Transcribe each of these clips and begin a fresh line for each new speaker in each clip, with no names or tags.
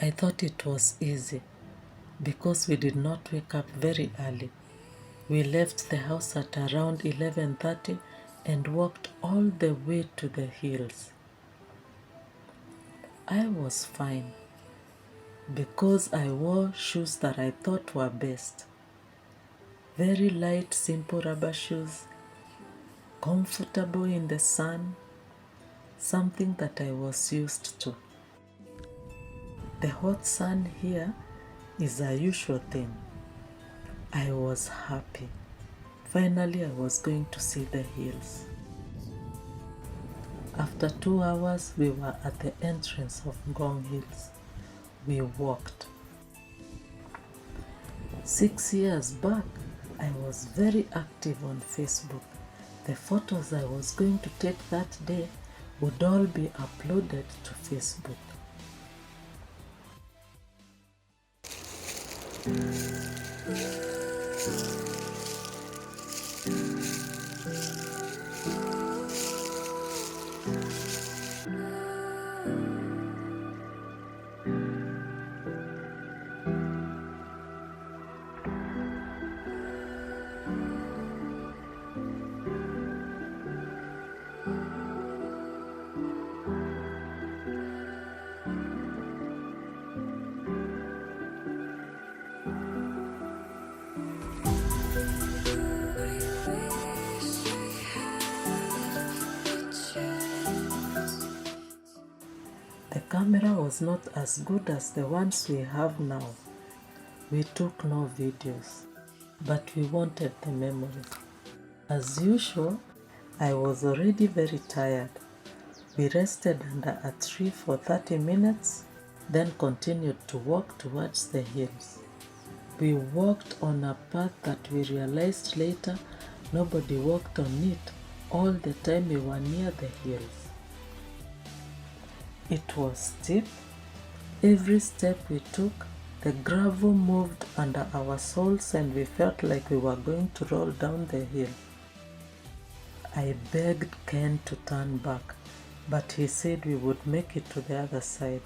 I thought it was easy because we did not wake up very early. We left the house at around 11:30 and walked all the way to the hills. I was fine because I wore shoes that I thought were best. Very light, simple rubber shoes, comfortable in the sun, something that I was used to. The hot sun here is a usual thing. I was happy. Finally, I was going to see the hills. After 2 hours, we were at the entrance of Ngong Hills. We walked. 6 years back, I was very active on Facebook. The photos I was going to take that day would all be uploaded to Facebook. The camera was not as good as the ones we have now. We took no videos, but we wanted the memory. As usual, I was already very tired. We rested under a tree for 30 minutes, then continued to walk towards the hills. We walked on a path that we realized later nobody walked on it all the time we were near the hills. It was steep. Every step we took, the gravel moved under our soles and we felt like we were going to roll down the hill. I begged Ken to turn back, but he said we would make it to the other side.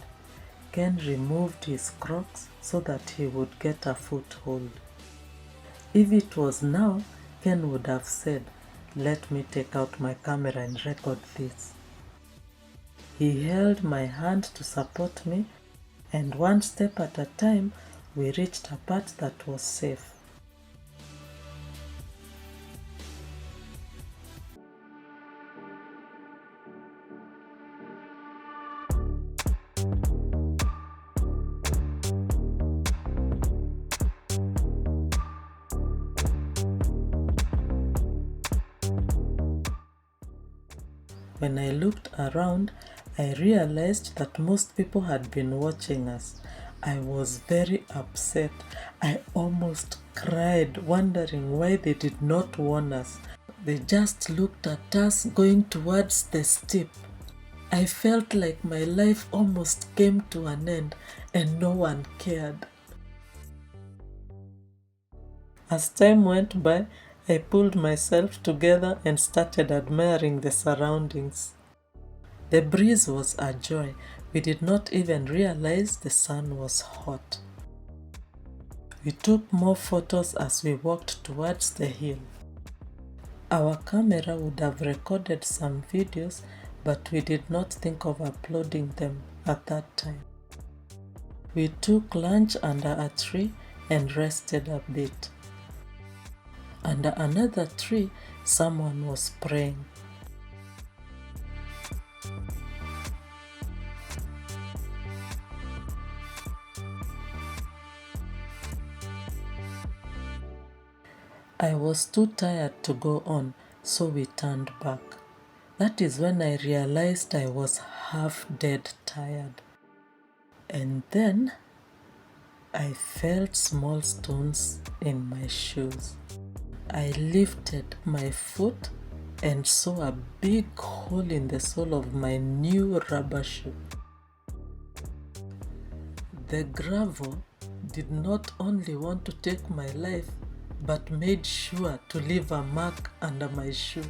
Ken removed his Crocs so that he would get a foothold. If it was now, Ken would have said, "Let me take out my camera and record this." He held my hand to support me, and one step at a time, we reached a part that was safe. When I looked around, I realized that most people had been watching us. I was very upset. I almost cried, wondering why they did not warn us. They just looked at us going towards the steep. I felt like my life almost came to an end and no one cared. As time went by, I pulled myself together and started admiring the surroundings. The breeze was a joy. We did not even realize the sun was hot. We took more photos as we walked towards the hill. Our camera would have recorded some videos, but we did not think of uploading them at that time. We took lunch under a tree and rested a bit. Under another tree, someone was praying. I was too tired to go on, so we turned back. That is when I realized I was half dead tired. And then I felt small stones in my shoes. I lifted my foot and saw a big hole in the sole of my new rubber shoe. The gravel did not only want to take my life, but made sure to leave a mark under my shoe.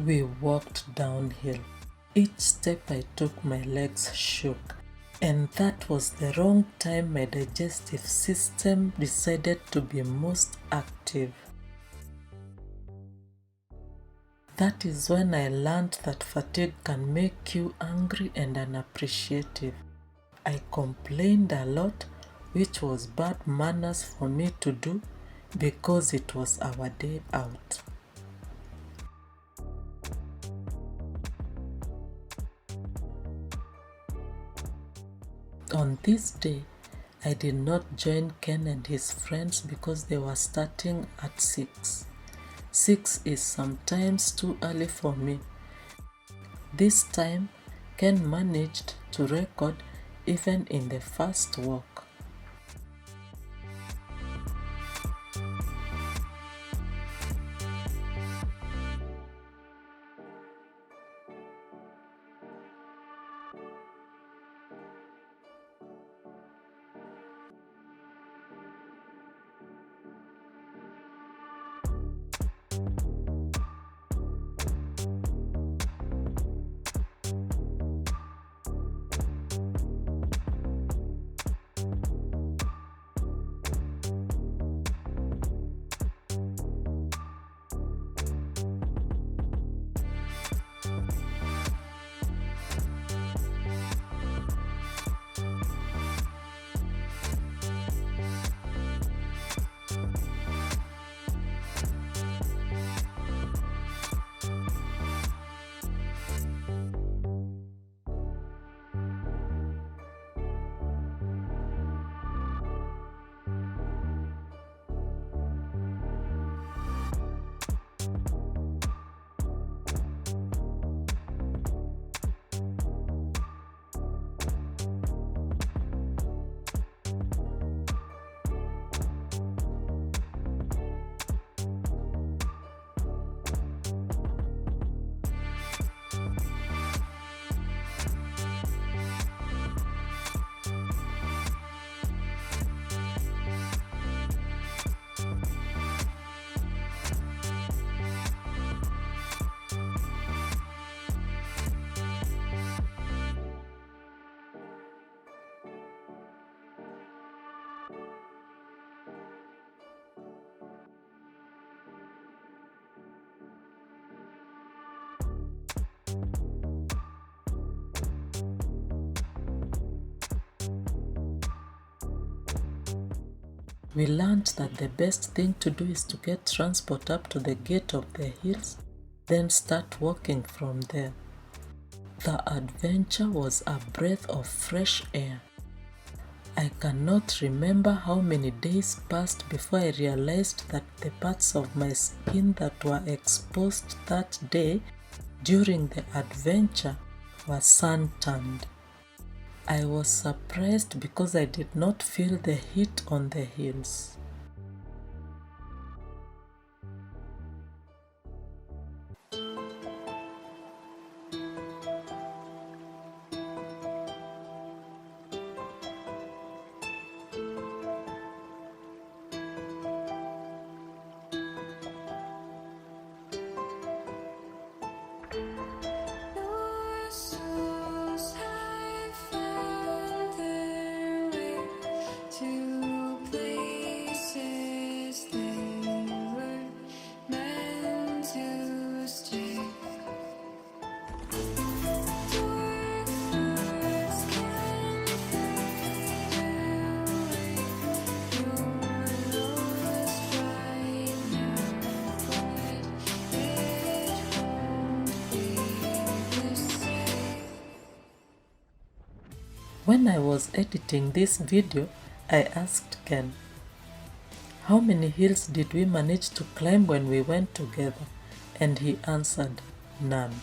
We walked downhill. Each step I took, my legs shook, and that was the wrong time my digestive system decided to be most active. That is when I learned that fatigue can make you angry and unappreciative. I complained a lot, which was bad manners for me to do because it was our day out. On this day, I did not join Ken and his friends because they were starting at 6. 6 is sometimes too early for me. This time, Ken managed to record even in the first walk. We learned that the best thing to do is to get transport up to the gate of the hills, then start walking from there. The adventure was a breath of fresh air. I cannot remember how many days passed before I realized that the parts of my skin that were exposed that day during the adventure were sun-tanned. I was surprised because I did not feel the heat on the hills. When I was editing this video, I asked Ken, how many hills did we manage to climb when we went together? And he answered, none.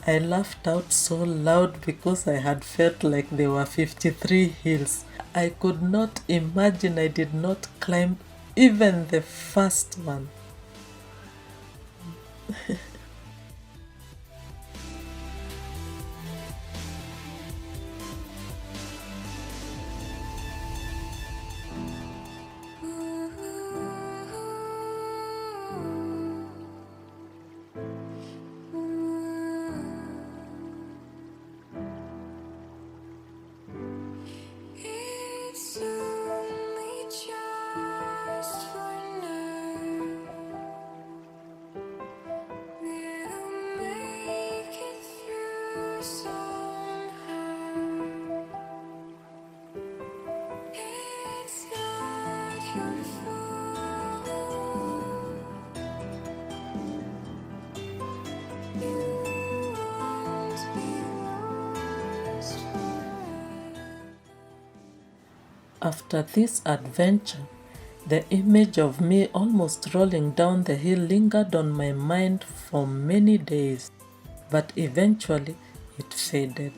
I laughed out so loud because I had felt like there were 53 hills. I could not imagine I did not climb even the first one. After this adventure, the image of me almost rolling down the hill lingered on my mind for many days, but eventually it faded.